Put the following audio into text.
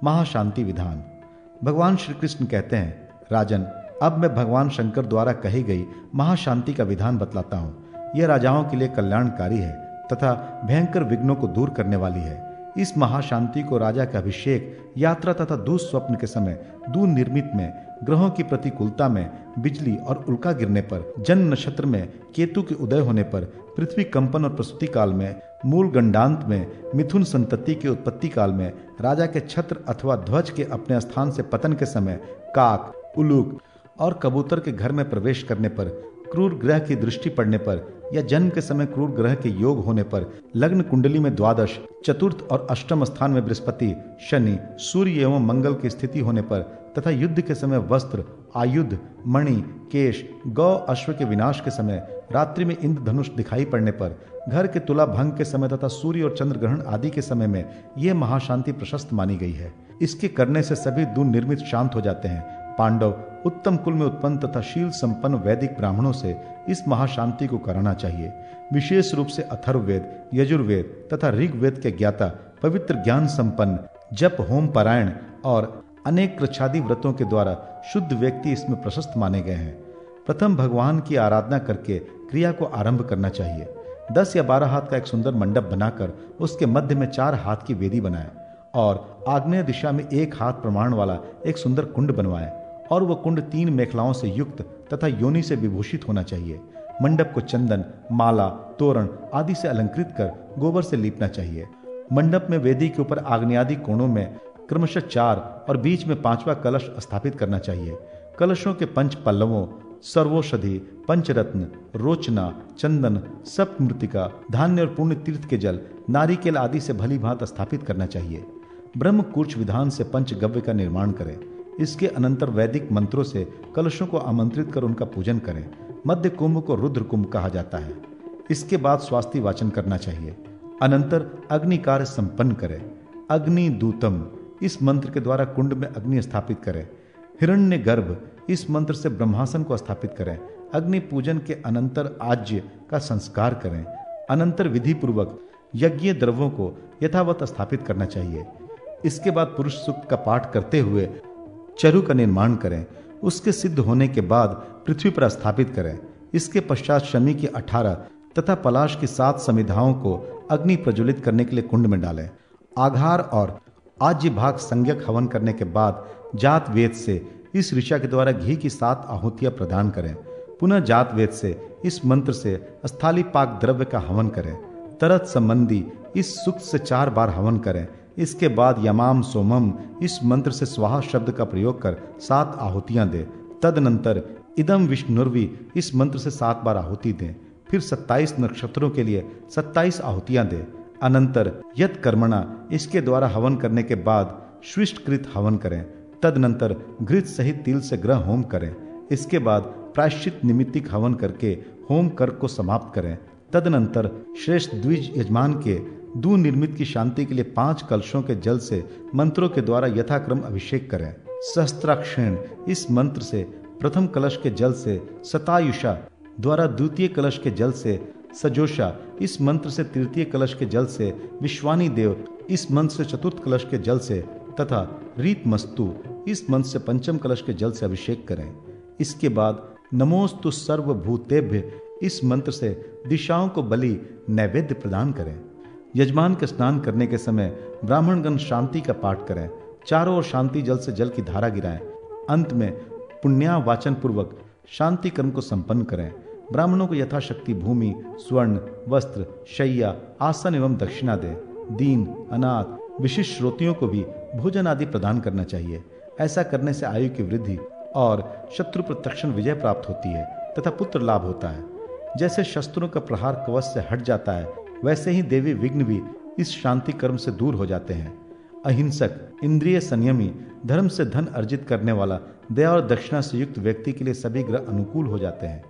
महाशांति विधान। भगवान श्री कृष्ण कहते हैं, राजन, अब मैं भगवान शंकर द्वारा कही गई महाशांति का विधान बतलाता हूँ। यह राजाओं के लिए कल्याणकारी है तथा भयंकर विघ्नों को दूर करने वाली है। इस महाशांति को राजा का अभिषेक, यात्रा तथा दुःस्वप्न के समय, दूर निर्मित में, ग्रहों की प्रतिकूलता में, बिजली और उल्का गिरने पर, जन्म नक्षत्र में केतु के उदय होने पर, पृथ्वी कंपन और प्रसूति काल में, मूल गंडांत में, मिथुन संतति के उत्पत्ति काल में, राजा के छत्र अथवा ध्वज के अपने स्थान से पतन के समय, काक, उलूक और कबूतर के घर में प्रवेश करने पर, क्रूर ग्रह की दृष्टि पड़ने पर या जन्म के समय क्रूर ग्रह के योग होने पर, लग्न कुंडली में द्वादश, चतुर्थ और अष्टम स्थान में बृहस्पति, शनि, सूर्य एवं मंगल की स्थिति होने पर तथा युद्ध के समय वस्त्र, आयुध, मणि, केश, गौ, अश्व के विनाश के समय, रात्रि में इंद्रधनुष दिखाई पड़ने पर, घर के तुला भंग के समय तथा सूर्य और चंद्र ग्रहण आदि के समय में यह महाशांति प्रशस्त मानी गई है। इसके करने से सभी दूर निर्मित शांत हो जाते हैं। पांडव उत्तम कुल में उत्पन्न तथा शील संपन्न वैदिक ब्राह्मणों से इस महाशांति को कराना चाहिए। विशेष रूप से अथर्ववेद, यजुर्वेद तथा ऋग्वेद के ज्ञाता, पवित्र ज्ञान संपन्न, जप होम पारायण और अनेक कृच्छादि व्रतों के द्वारा शुद्ध व्यक्ति इसमें प्रशस्त माने गए हैं। प्रथम भगवान की आराधना करके क्रिया को आरंभ करना चाहिए। 10 या 12 हाथ का एक सुंदर मंडप बनाकर उसके मध्य में 4 हाथ की वेदी बनाए और आग्नेय दिशा में 1 हाथ प्रमाण वाला एक सुंदर कुंड बनवाए और वह कुंड 3 मेखलाओं से युक्त तथा योनि से विभूषित होना चाहिए। मंडप को चंदन, माला, तोरण आदि से अलंकृत कर गोबर से लीपना चाहिए। मंडप में वेदी के ऊपर आग्नेयादि कोणों में क्रमशः 4 और बीच में 5वां कलश स्थापित करना चाहिए। कलशों के 5 पल्लवों, सर्वौषधि, पंचरत्न, रोचना, चंदन, सप्तमृतिका, धान्य और पुण्य तीर्थ के जल, नारिकेल आदि से भली भांति स्थापित करना चाहिए। ब्रह्म कूर्च विधान से पंचगव्य का निर्माण करें। इसके अनंतर वैदिक मंत्रों से कलशों को आमंत्रित कर उनका पूजन करें। मध्य कुंभ को रुद्र कुंभ कहा जाता है। इसके बाद स्वास्ति वाचन करना चाहिए। अनंतर अग्नि कार्य संपन्न करें। अग्नि दूतम इस मंत्र के द्वारा कुंड में अग्नि स्थापित करें। हिरण्य गर्भ इस मंत्र से ब्रह्मासन को स्थापित करें। अग्नि पूजन के अनंतर आज्य का संस्कार करें। अनंतर विधि पूर्वक यज्ञ द्रव्यों को यथावत स्थापित करना चाहिए। इसके बाद पुरुष सूक्त का पाठ करते हुए चरु का निर्माण करें। उसके सिद्ध होने के बाद पृथ्वी पर स्थापित करें। इसके पश्चात शमी की 18 तथा पलाश की 7 समिधाओं को अग्नि प्रज्वलित करने के लिए कुंड में डालें। आघार और आज्य भाग संज्ञक हवन करने के बाद जात वेद से इस ऋचा के द्वारा घी की 7 आहुतियां प्रदान करें। पुनः जात वेद से इस मंत्र से स्थाली पाक द्रव्य का हवन करें। तरत संबंधी इस सूक्त से 4 बार हवन करें। इसके बाद यमाम सोमम इस मंत्र से स्वाहा शब्द का प्रयोग कर 7 आहुतियां दें। तदनंतर इदम विष्णुर्वी इस मंत्र से 7 बार आहुति दें। फिर 27 नक्षत्रों के लिए 27 आहुतियां दें। अनंतर यत कर्मणा इसके द्वारा हवन करने के बाद श्विष्टकृत हवन करें। तदनंतर घृत सहित तिल से ग्रह होम करें। इसके बाद प्रायश्चित निमित्तिक हवन करके होम कर्क को समाप्त करें। तदनंतर श्रेष्ठ द्विज यजमान के दूर निर्मित की शांति के लिए 5 कलशों के जल से मंत्रों के द्वारा यथाक्रम अभिषेक करें। सहस्त्राक्षेण इस मंत्र से प्रथम कलश के जल से सतायुषा द्वारा द्वितीय कलश के जल से सजोषा इस मंत्र से तृतीय कलश के जल से विश्वानी देव इस मंत्र से चतुर्थ कलश के जल से तथा रीतमस्तु इस मंत्र से पंचम कलश के जल से अभिषेक करें। इसके बाद नमोस्तु सर्वभूतेभ्य इस मंत्र से दिशाओं को बलि नैवेद्य प्रदान करें। यजमान के स्नान करने के समय ब्राह्मणगण शांति का पाठ करें। चारों ओर शांति जल से जल की धारा गिराएं। अंत में पुण्यावाचन पूर्वक शांति कर्म को संपन्न करें। ब्राह्मणों को यथाशक्ति भूमि, स्वर्ण, वस्त्र, शैया, आसन एवं दक्षिणा दें। दीन, अनाथ, विशिष्ट श्रोतियों को भी भोजन आदि प्रदान करना चाहिए। ऐसा करने से आयु की वृद्धि और शत्रु पर तत्क्षण विजय प्राप्त होती है तथा पुत्र लाभ होता है। जैसे शस्त्रों का प्रहार कवच से हट जाता है, वैसे ही देवी विघ्न भी इस शांति कर्म से दूर हो जाते हैं। अहिंसक, इंद्रिय संयमी, धर्म से धन अर्जित करने वाला, दया और दक्षिणा से युक्त व्यक्ति के लिए सभी ग्रह अनुकूल हो जाते हैं।